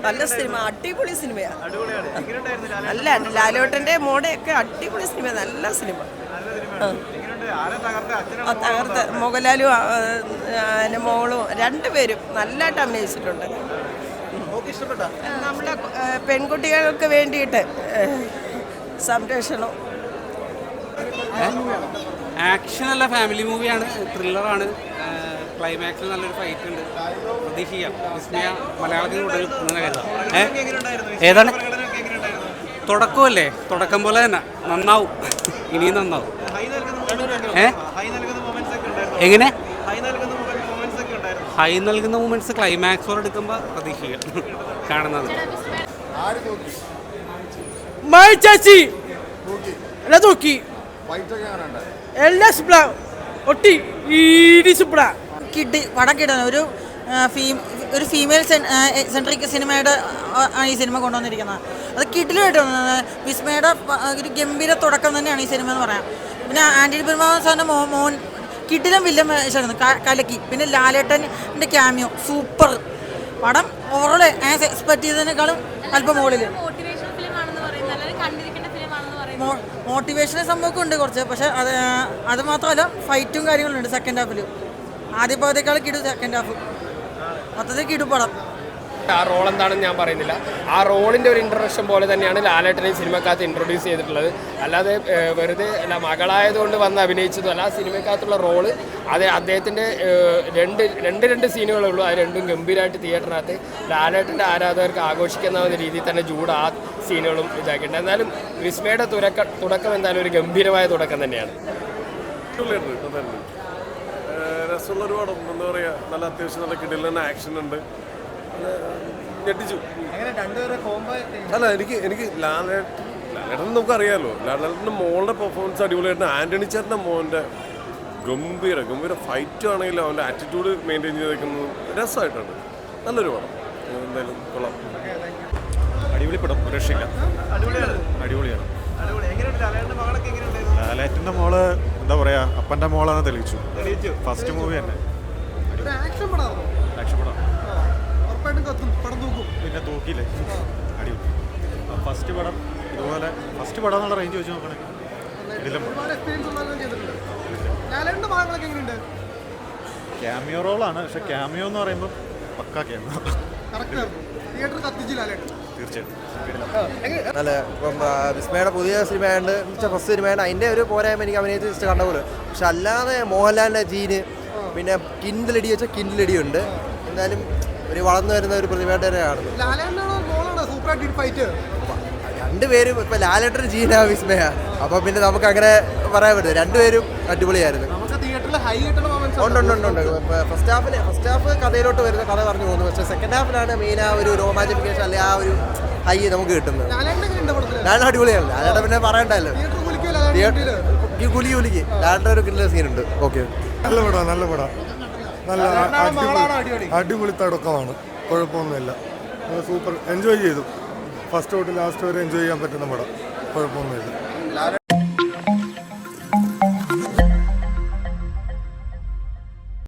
നല്ല സിനിമ, അടിപൊളി സിനിമയാണ്. നല്ല ലാലേട്ടൻ്റെ മോടെയൊക്കെ അടിപൊളി സിനിമ, നല്ല സിനിമ. തകർത്ത് മോഹൻലാലും മോളും രണ്ടുപേരും നല്ലതായിട്ട് അഭിനയിച്ചിട്ടുണ്ട്. നമ്മുടെ പെൺകുട്ടികൾക്ക് വേണ്ടിയിട്ട് സംരക്ഷണം. ആക്ഷനല്ല, ഫാമിലി മൂവിയാണ്, ത്രില്ലറാണ്. ക്ലൈമാക്സിൽ നല്ലൊരു ഫൈറ്റ് ഉണ്ട്, പ്രതീക്ഷിക്കാം. വിസ്മയ മലയാളത്തിൽ കൂടുതൽ ഏതാണ് തുടക്കമല്ലേ, തുടക്കം പോലെ തന്നെ നന്നാവും, ഇനിയും നന്നാവും. എങ്ങനെ ഹൈ നൽകുന്ന മൂമെന്റ്സ് ക്ലൈമാക്സോടെ എടുക്കുമ്പോൾ പ്രതീക്ഷിക്കാം കാണുന്നത്. പടം കിട്ടുന്ന ഒരു ഫീമെയിൽ സെൻട്രിക് സിനിമയുടെ ഈ സിനിമ കൊണ്ടുവന്നിരിക്കുന്നത്. അത് കിഡിലുമായിട്ട് വിസ്മയുടെ ഒരു ഗംഭീര തുടക്കം തന്നെയാണ് ഈ സിനിമ എന്ന് പറയാം. പിന്നെ ആൻ്റണി പെരുമാൾ സാറിൻ്റെ മോൻ കിഡിലും വില്ലൻ വേഷമായിരുന്നു, കലക്കി. പിന്നെ ലാലേട്ടൻ്റെ ക്യാമിയോ സൂപ്പർ. പടം ഓവറോൾ എക്സ്പെക്ട് ചെയ്തതിനേക്കാളും അല്പം മുകളിൽ. മോട്ടിവേഷണൽ സംഭവമൊക്കെ ഉണ്ട് കുറച്ച്, പക്ഷെ അത് മാത്രമല്ല ഫൈറ്റും കാര്യങ്ങളുണ്ട് സെക്കൻഡ് ഹാഫിൽ. ആദ്യ ഭാഗത്തേക്കാൾ കിടു സെക്കൻഡ് ഹാഫ്, മൊത്തത്തിൽ കിടു പടം. ആ റോൾ എന്താണെന്ന് ഞാൻ പറയുന്നില്ല. ആ റോളിൻ്റെ ഒരു ഇൻട്രൊഡക്ഷൻ പോലെ തന്നെയാണ് ലാലേട്ടനെ സിനിമക്കകത്ത് ഇൻട്രൊഡ്യൂസ് ചെയ്തിട്ടുള്ളത്. അല്ലാതെ വെറുതെ അല്ല മകളായതുകൊണ്ട് വന്ന് അഭിനയിച്ചതുമല്ല. ആ സിനിമക്കകത്തുള്ള റോള് അത് അദ്ദേഹത്തിൻ്റെ രണ്ട് സീനുകളേ ഉള്ളൂ. അത് രണ്ടും ഗംഭീരമായിട്ട് തിയേറ്ററിനകത്ത് ലാലേട്ടൻ്റെ ആരാധകർക്ക് ആഘോഷിക്കുന്ന രീതിയിൽ തന്നെ ജൂഡ് ആ സീനുകളും ഇതാക്കിയിട്ടുണ്ട്. എന്നാലും വിസ്മയുടെ തുടക്കം എന്തായാലും ഒരു ഗംഭീരമായ തുടക്കം തന്നെയാണ്. രസമുള്ളൊരു പടം, എന്താ പറയുക, നല്ല അത്യാവശ്യം നല്ല കിടിലൻ തന്നെ ആക്ഷൻ ഉണ്ട്, ഞെട്ടിച്ചു. അല്ല എനിക്ക് ലാലേട്ടൻ നമുക്കറിയാമല്ലോ, ലാലേട്ടൻ്റെ മോളുടെ പെർഫോമൻസ് അടിപൊളിയായിട്ട്. ആൻ്റണി ചേട്ടൻ്റെ മോൻ്റെ ഗംഭീര ഫൈറ്റ് ആണെങ്കിലും അവൻ്റെ ആറ്റിറ്റ്യൂഡ് മെയിൻറ്റെയിൻ ചെയ്തേക്കുന്നത് രസമായിട്ടുണ്ട്. നല്ലൊരു പടം, എന്തായാലും കൊള്ളാം. അടിപൊളി പടം, ഒരു രക്ഷയില്ല, അടിപൊളിയാണ്. ലാലേട്ടൻ്റെ മോള് എന്താ പറയാ, അപ്പൻ്റെ മോളാണ് തെളിയിച്ചു. ഫസ്റ്റ് മൂവി തന്നെ ആക്ഷൻ പടം, പിന്നെ തൂക്കിയില്ലേ, അടിപൊളി. ഫസ്റ്റ് പടം ഇതുപോലെ ഫസ്റ്റ് പടം എന്നുള്ള റേഞ്ച് വെച്ച് നോക്കണേ ഇതിലും ക്യാമിയോ റോളാണ്. പക്ഷെ ക്യാമിയോ എന്ന് പറയുമ്പോൾ പക്കാ ക്യാമിയോ, തീർച്ചയായിട്ടും. നല്ല ഇപ്പം വിസ്മയുടെ പുതിയ സിനിമയുണ്ട്, ഫസ്റ്റ് സിനിമയാണ്. അതിൻ്റെ ഒരു പോരായ്മ എനിക്ക് അഭിനയിച്ച് ജസ്റ്റ് കണ്ട പോലെ. പക്ഷെ അല്ലാതെ മോഹൻലാലിൻ്റെ ജീന്, പിന്നെ കിൻഡിലടി വെച്ചാൽ കിൻഡിലടി ഉണ്ട്. എന്തായാലും ഒരു വളർന്നു വരുന്ന ഒരു പ്രതിഭയുടെ കാണുന്നു. രണ്ടുപേരും ഇപ്പം ലാലേട്ടർ ജീന വിസ്മയ, അപ്പം പിന്നെ നമുക്ക് അങ്ങനെ പറയാൻ പറ്റും. രണ്ടുപേരും അടിപൊളിയായിരുന്നു. ഉണ്ട്. ഫസ്റ്റ് ഹാഫ് കഥയിലോട്ട് വരുന്ന കഥ പറഞ്ഞു പോകുന്നു. പക്ഷേ സെക്കൻഡ് ഹാഫിലാണ് മെയിൻ ആ ഒരു രോമാഞ്ചിഫിക്കേഷൻ, അല്ലെ ആ ഒരു ഹൈ നമുക്ക് കിട്ടുന്നത്. ലാലേട്ടൻ അടിപൊളിയാണ്. ലാലേട്ടൻ പിന്നെ പറയണ്ടല്ലോ, കുലിക്ക് ലാലേട്ടൻ ഒരു കിട്ടുന്ന സീനുണ്ട്. ഓക്കെ, നല്ല പടം നല്ല അടിപൊളി തുടക്കമാണ്, കുഴപ്പമൊന്നുമില്ല. സൂപ്പർ, എൻജോയ് ചെയ്തു. ഫസ്റ്റ് തൊട്ട് ലാസ്റ്റ് വരെ എൻജോയ് ചെയ്യാൻ പറ്റുന്ന പടം, കുഴപ്പമൊന്നുമില്ല.